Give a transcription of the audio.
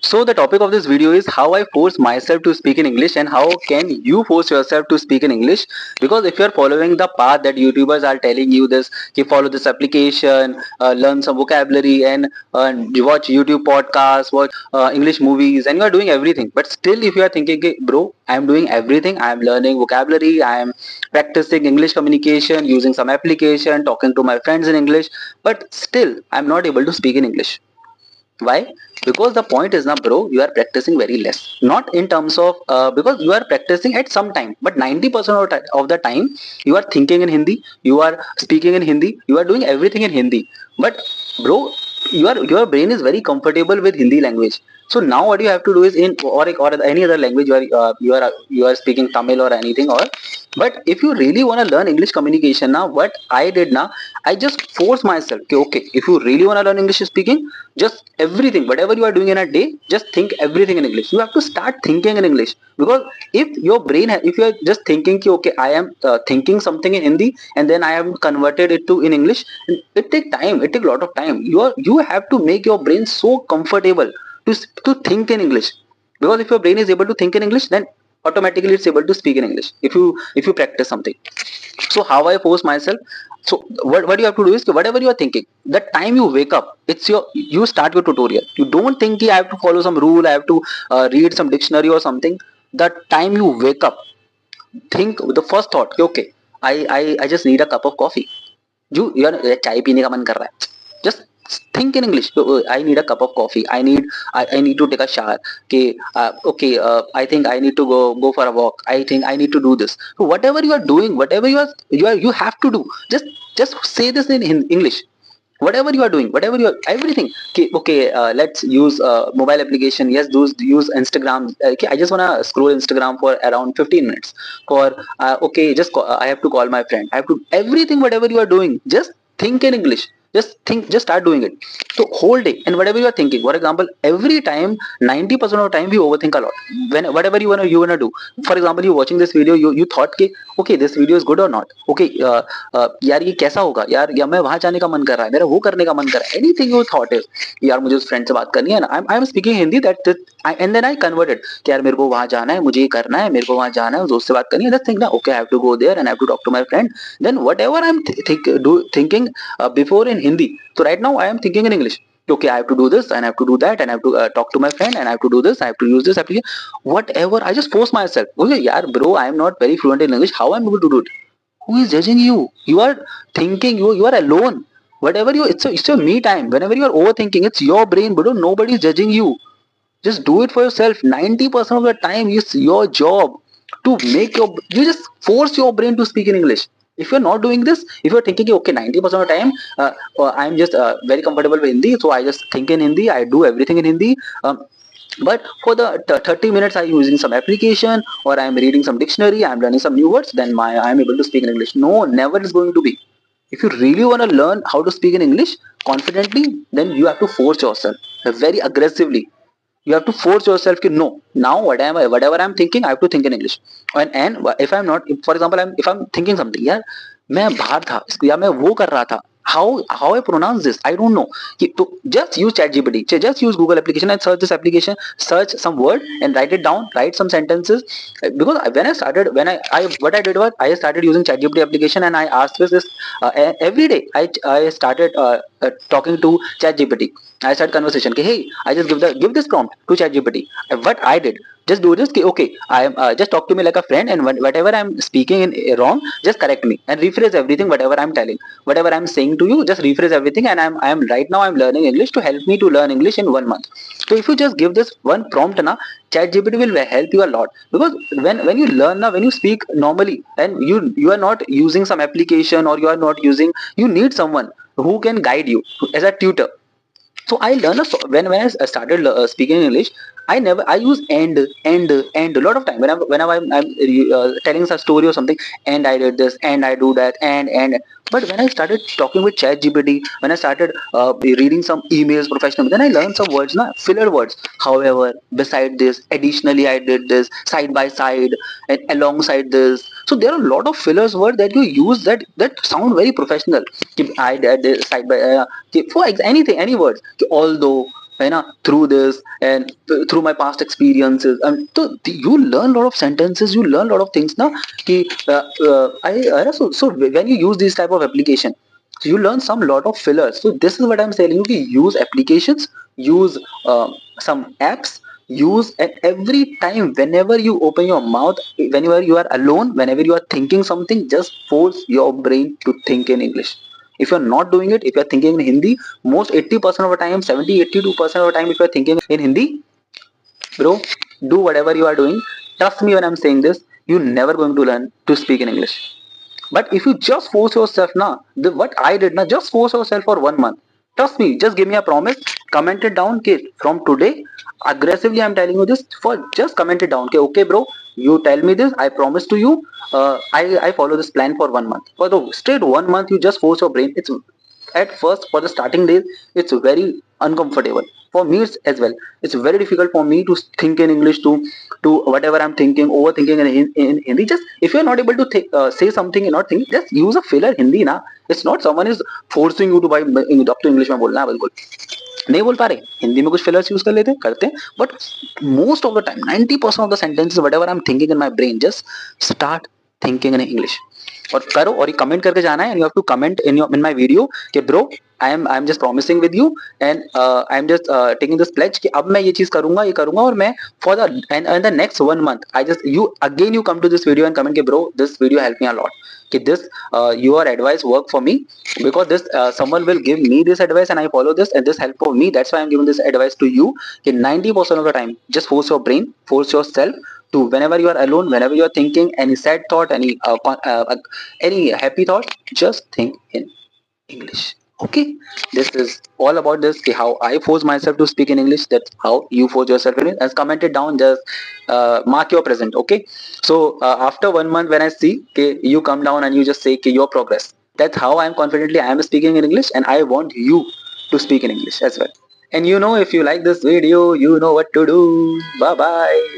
So the topic of this video is how I force myself to speak in English and how can you force yourself to speak in English. Because if you are following the path that YouTubers are telling you this, you follow this application, learn some vocabulary and watch YouTube podcasts, watch English movies, and you are doing everything. But still if you are thinking, "Okay, bro, I am doing everything, I am learning vocabulary, I am practicing English communication, using some application, talking to my friends in English, but still I am not able to speak in English." Why? Because the point is now, bro, you are practicing very less, not in terms of because you are practicing at some time, but 90% of the time you are thinking in Hindi, you are speaking in Hindi, you are doing everything in Hindi. But bro, your brain is very comfortable with Hindi language. So now what you have to do is in or any other language, you are speaking Tamil or anything, or but if you really want to learn English communication, now what I did now, I just force myself, okay, if you really want to learn English speaking, just everything whatever you are doing in a day, just think everything in English. You have to start thinking in English. Because if your brain if you are just thinking ki, okay, I am thinking something in Hindi and then I am converted it to in English, it take time, it take a lot of time. You have to make your brain so comfortable to think in English. Because if your brain is able to think in English, then automatically it's able to speak in English if you practice something. So how I force myself? So what you have to do is whatever you are thinking, the time you wake up, it's your, you start your tutorial. You don't think I have to follow some rule, I have to read some dictionary or something. The time you wake up, think the first thought, okay, I just need a cup of coffee. You are चाय पीने का मन कर रहा है, just think in English. I need a cup of coffee, I need to take a shower. Okay, okay, I think I need to go for a walk, I think I need to do this. So whatever you are doing, whatever you have to do, just say this in English. Whatever you are doing, whatever you are, everything. Okay, okay, let's use mobile application. Yes, those use Instagram. Okay, I just want to scroll Instagram for around 15 minutes. For okay, just I have to call my friend, I have to everything. Whatever you are doing, just think in English. Just think, just start doing it. So whole day, and whatever you are thinking, for example, every time, 90% of the time we overthink a lot. When whatever you wanna do, for example, you watching this video, you thought कि okay, this video is good or not. Okay, यार ये कैसा होगा यार, या मैं वहां जाने का मन कर रहा है, मेरा वो करने का मन कर रहा है, एनीथिंग यू थॉट इज, यार मुझे उस फ्रेंड से बात करनी है ना, I am speaking Hindi that and then I converted कि यार मेरे को वहां जाना है, मुझे ये करना है, मेरे को वहां जाना है, उस दोस्त से बात करनी है, दैट्स थिंक ना, okay, I have to go there and I have to talk to my friend. Then whatever I am thinking before in Hindi, so right now I am thinking in English. Okay, I have to do this and I have to do that and I have to talk to my friend and I have to do this, I have to use this application, whatever. I just force myself. Okay, yeah, bro, I am not very fluent in English, how I am able to do it? Who is judging you? You are thinking, you are alone. Whatever you, it's your me time. Whenever you are overthinking, it's your brain, bro. Nobody is judging you. Just do it for yourself. 90% of the time it's your job to make your, you just force your brain to speak in English. If you're not doing this, if you're thinking okay, 90% of the time I'm just very comfortable with Hindi, so I just think in Hindi, I do everything in Hindi. But for the 30 minutes I'm using some application or I'm reading some dictionary, I'm learning some new words, then I'm able to speak in English. No, never is going to be. If you really want to learn how to speak in English confidently, then you have to force yourself very aggressively. You have to force yourself कि no, now whatever I'm thinking, I have to think in English. And if I'm not, if, for example, if I'm thinking something, यार मैं बाहर था या मैं वो कर रहा था, how I pronounce this, I don't know. तो just use ChatGPT, just use Google application and search this application, search some word and write it down, write some sentences. Because when I started, I what I did was I started using ChatGPT application and I asked this every day. I started talking to ChatGPT. I started conversation. Hey, I just give this prompt to ChatGPT. What I did, just do this. Okay, I am just talk to me like a friend, and whatever I'm speaking in wrong, just correct me and rephrase everything. Whatever I'm telling, whatever I'm saying to you, just rephrase everything. And I am right now I'm learning English to help me to learn English in 1 month. So if you just give this one prompt, na, ChatGPT will help you a lot. Because when you learn now, when you speak normally, and you are not using some application or you are not using, you need someone who can guide you as a tutor. So I learned when I started speaking English, I use and a lot of time whenever I'm telling a story or something, and I did this and I do that and. But when I started talking with ChatGPT, when I started reading some emails professional, then I learned some words, na, filler words. However, beside this, additionally, I did this, side by side, and alongside this. So there are a lot of fillers words that you use that sound very professional. I did this side by for anything, any words. Although, है ना, through this and through my past experiences. So you learn lot of sentences, you learn lot of things ना कि so when you use this type of application, so you learn some lot of fillers. So this is what I'm telling you कि use applications, use some apps, use, and every time whenever you open your mouth, whenever you are alone, whenever you are thinking something, just force your brain to think in English. If you're not doing it, if you're thinking in Hindi, most 80% of the time, 70 82% of the time, if you're thinking in Hindi, bro, do whatever you are doing, trust me when I'm saying this, you're never going to learn to speak in English. But if you just force yourself, na, what I did, na, just force yourself for 1 month. Trust me, just give me a promise, comment it down, okay, from today, aggressively I'm telling you this, for just comment it down, okay, okay, bro, you tell me this, I promise to you, I follow this plan for 1 month. For the straight 1 month, you just force your brain. It's at first, for the starting days, it's very uncomfortable for me. It's as well, it's very difficult for me to think in English, to whatever I'm thinking, overthinking in Hindi. Just if you're not able to say something and not think, just use a filler Hindi na. It's not someone is forcing you to buy up to English में बोलना है, बिल्कुल नहीं बोल पा रहे, हिंदी में कुछ फिलर्स यूज कर लेते करते हैं, but most of the time 90% of the sentences whatever I am thinking in my brain, just start thinking in English. और करो, और ये कमेंट करके जाना है, and you have to comment in my video कि bro, I am just promising with you, and I am just taking this pledge कि अब मैं ये चीज करूंगा, ये करूंगा, और मैं for the end the next 1 month I just you again you come to this video and comment कि bro, this video help me a lot, कि this your advice work for me, because this someone will give me this advice and I follow this and this help for me, that's why I'm giving this advice to you. कि 90% of the time, just force your brain, force yourself to, whenever you are alone, whenever you are thinking any sad thought, any happy thought, just think in English. Okay, this is all about this. How I force myself to speak in English. That's how you force yourself in it. As commented down, just mark your present. Okay, so after 1 month, when I see you come down and you just say your progress. That's how I'm confidently I am speaking in English, and I want you to speak in English as well. And you know, if you like this video, you know what to do. Bye bye.